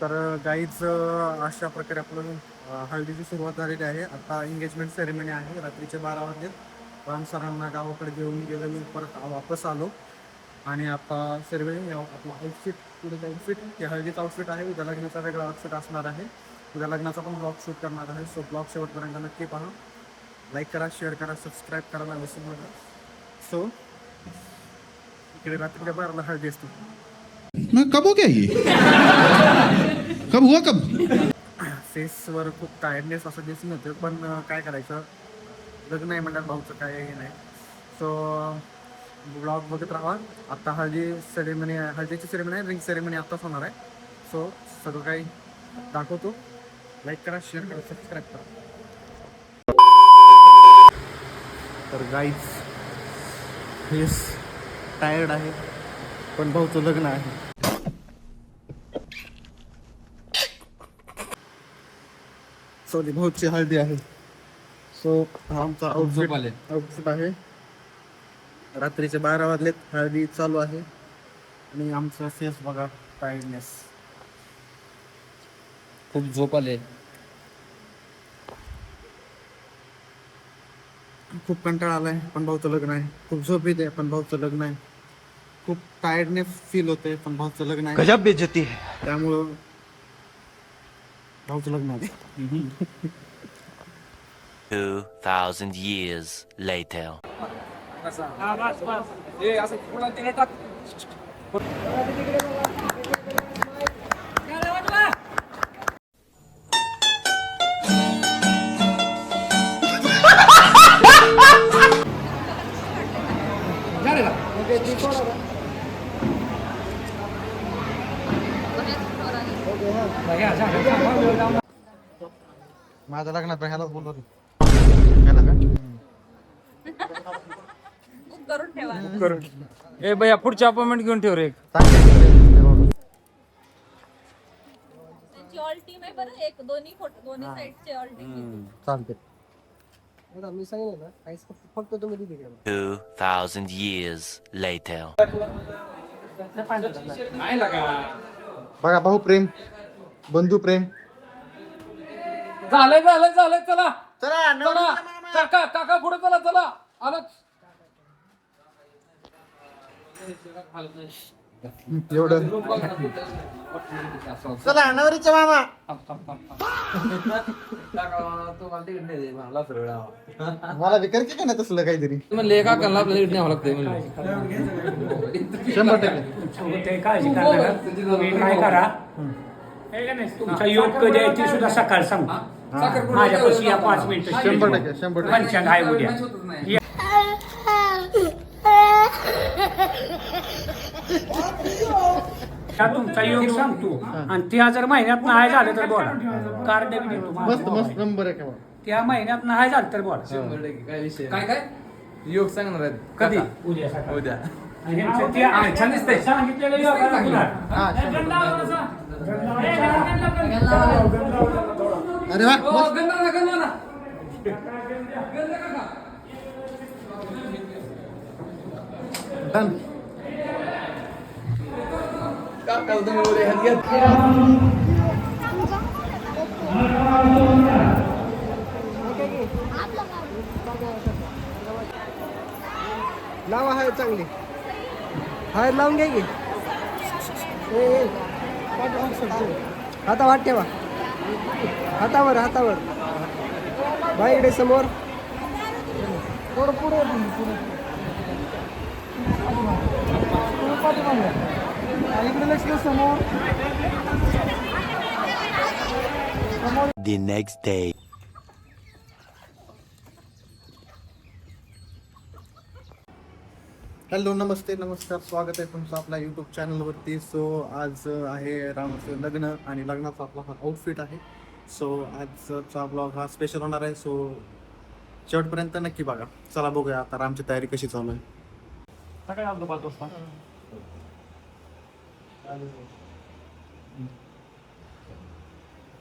तर गाईच अशा प्रकारे आपलं हळदीची सुरुवात झालेली आहे. आता एंगेजमेंट सेरेमनी आहे. रात्रीचे 12 वाजले. राम सरांना गावाकडे घेऊन गेलो, मी परत वापस आलो आणि आता सेरेमनी आपलं आउटफिट पुढे आउटफिट हे हळदीचं आउटफिट आहे. उद्या लग्नाचा वेगळा आउटफिट असणार आहे. उद्या लग्नाचा पण ब्लॉग शूट करणार आहे. सो ब्लॉग शेवटपर्यंत नक्की पहा. लाईक करा, शेअर करा, सबस्क्राईब करायला विसरू नका. सो इकडे रात्रीच्या 12ला हळदी असते. कब हो गया ये? कब हुआ कब? फेसवर खूप टायर्डनेस असं दिसून येतं, पण काय करायचं, लग्न आहे म्हणल्यावर भाऊचं काय हे नाही. सो ब्लॉग बघत राहा. आत्ता हळदीची सेरेमनी आहे, रिंग सेरेमनी आत्ताच होणार आहे. सो सगळं काही दाखवतो. लाईक करा, शेअर करा, सबस्क्राईब करा. तर गाईज फेस टायर्ड आहे, पण भाऊचं लग्न आहे. सॉरी, भाऊची हळदी आहे. सो हा आमचा आउटफिट आहे. रात्रीचे 12 वाजलेत, हळदी चालू आहे आणि आमचा फेस बघा, टायर्डनेस. खूप झोप आले. खूप कंटाळा आलाय, पण भाऊचं लग्न आहे. खूप झोप येते, पण भाऊचं लग्न आहे. खूप टायर्डनेस फील होते, पण भाऊचं लग्न आहे. गजब बेइज्जती है. त्यामुळं भाऊचं लग्न आहे. 2,000 years later. माझ्या लग्नात ह्यालाच बोलतो. करून ठेवा. ए भैया पुढची अपॉइंटमेंट घेऊन ठेव रे. त्यांची ऑल टीम आहे बरं, एक दोन्ही साइडचे ऑल टीम. चालते. 2,000 years later. बघा, भाऊ प्रेम, बंधू प्रेम. झालंय चला काका पुढे चला आलोच. एवढं चला नवरीच्या मामा. मला विकार की का ना तसलं काहीतरी. म्हणले काकांना आपल्याला न्यावं लागतंय म्हणले. 100% काळजी करा. तुम्ही काय करा, तुमचा योग कधी आहे ते सुद्धा सकाळ सांग. माझ्यापाशी या 5 मिनिटं 100% पंचांग आहे उद्या. हा तुमचा योग सांगतो आणि त्या जर महिन्यात नाही झालं तर बोला, कार्ड बी देतो. मस्त नंबर आहे का? त्या महिन्यात नाही झालं तर बोला. काय योग सांगणार आहेत कधी? उद्या आणि ह्यांचं ते छान दिसतंय. सांगितलेलं योगाला गुलाल. अरे वा, डन. लावा हाय चांगली, हाय लावून घ्या की. हातावर ठेवा, हातावर बाई इकडे समोर. पुढे इकडे लक्ष द्या, समोर. The next day. हॅलो, नमस्ते, नमस्कार. स्वागत आहे तुमचं आपल्या यूट्यूब चॅनलवरती. सो आज आहे रामचं लग्न आणि लग्नाचा आपला हा आउटफिट आहे. सो आजचा ब्लॉग हा स्पेशल होणार आहे. सो शेवटपर्यंत नक्की बघा. चला बघूया आता रामची तयारी कशी चालू आहे. सकाळी आलो 5 वाजता.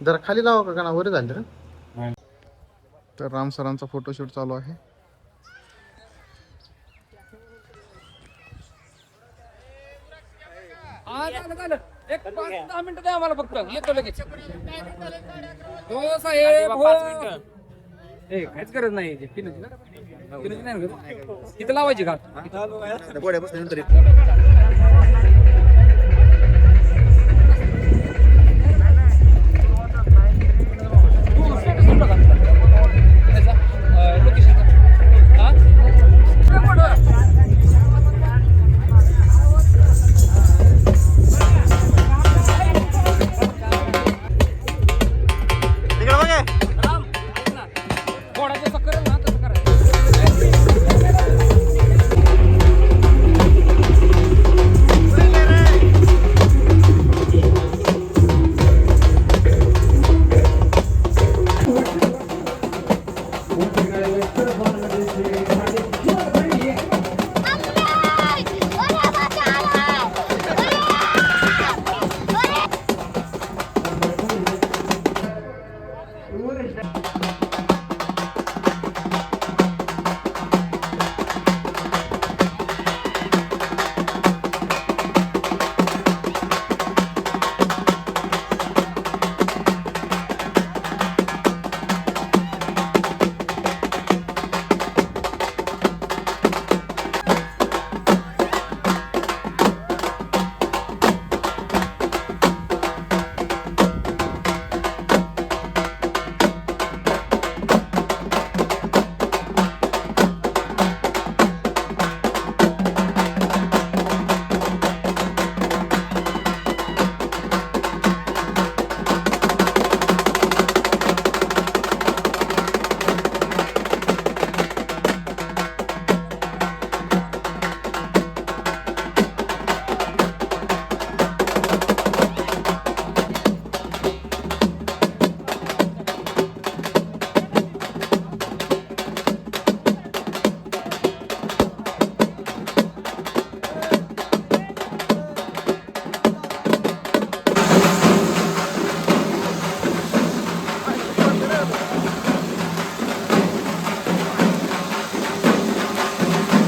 जरा खाली लावा का ना, वर झालं. तर राम सरांचा फोटोशूट चालू आहे. एक 5-10 मिनिटं द्या आम्हाला फक्त येतो लगेच हो साहेब हो काहीच गरज नाही इथं लावायची का घोडाचं चक्कर ना तसं करायचं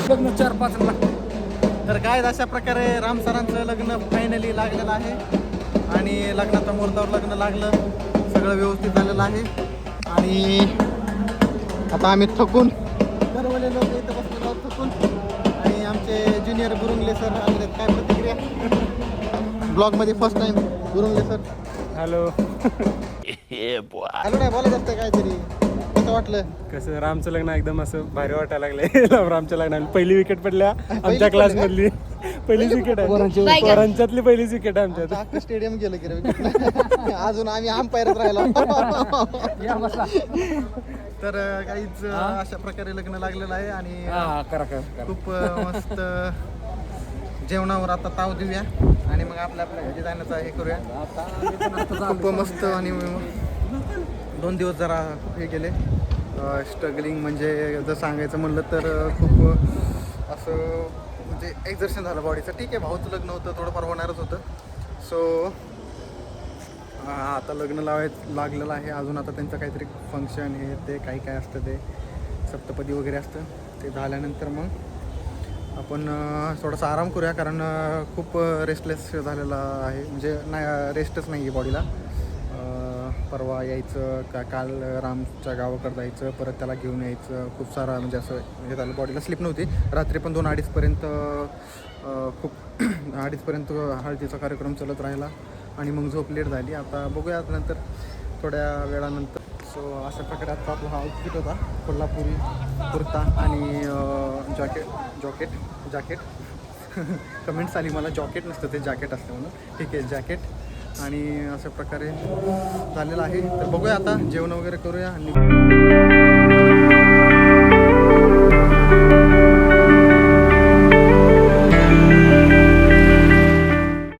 लग्न 4-5 लाख तर काय अशा प्रकारे राम सरांचं लग्न फायनली लागलेलं आहे आणि लग्नाच्या मुहूर्तावर लग्न लागलं, सगळं व्यवस्थित झालेलं आहे. आणि आता आम्ही थकून सर्वले लोक इथं बसलेलो आहोत थकून. आणि आमचे ज्युनियर गुरुंगले सर आले. काय प्रतिक्रिया ब्लॉगमध्ये फर्स्ट टाइम गुरुंगले sir? Hello. Yeah, boy. Hello नाही बोलायचं असतं काहीतरी. कसं वाटलं? कसं रामचं लग्न एकदम असं भारी वाटायला लागलंय. रामच्या लग्नाला पहिली विकेट पडल्या आमच्या क्लास मधली. पहिलीच विकेट आहे पोरांच्यातली पहिलीच विकेट आहे आमच्यात. अख्खं स्टेडियम गेलं की रे. अजून आम्ही अंपायरच राहिला. तर काहीच अशा प्रकारे लग्न लागलेलं आहे आणि करा खूप मस्त जेवणावर आता ताव देऊया आणि मग आपल्या घरी जाण्याचा हे करूया. खूप मस्त. आणि 2 दिवस जरा हे गेले स्ट्रगलिंग, म्हणजे जर सांगायचं म्हणलं तर खूप असं म्हणजे एक्झर्शन झालं बॉडीचं. ठीक आहे, भाऊचं लग्न होतं, थोडंफार होणारच होतं. सो आता लग्न लागलेलं आहे. अजून आता त्यांचं काहीतरी फंक्शन हे ते काही काय असतं, ते सप्तपदी वगैरे असतं. ते झाल्यानंतर मग आपण थोडासा आराम करूया, कारण खूप रेस्टलेस झालेला आहे. म्हणजे नाही, रेस्टच नाही आहे बॉडीला. परवा यायचं काल रामच्या गावाकडे जायचं, परत त्याला घेऊन यायचं, खूप सारा म्हणजे असं हे झालं. बॉडीला स्लिप नव्हती. रात्री पण 2-2:30पर्यंत खूप 2:30पर्यंत हळदीचा कार्यक्रम चालत राहिला आणि मग झोप लेट झाली. आता बघूया नंतर थोड्या वेळानंतर. सो अशा प्रकारे आता आपला हा आउटफिट होता, कोल्हापुरी कुर्ता आणि जॅकेट कमेंट्स आली मला, जॉकेट नसतं ते जॅकेट असतं म्हणून. ठीक आहे, जॅकेट. आणि अशा प्रकारे झालेलं आहे. तर बघूया आता जेवण वगैरे करूया आणि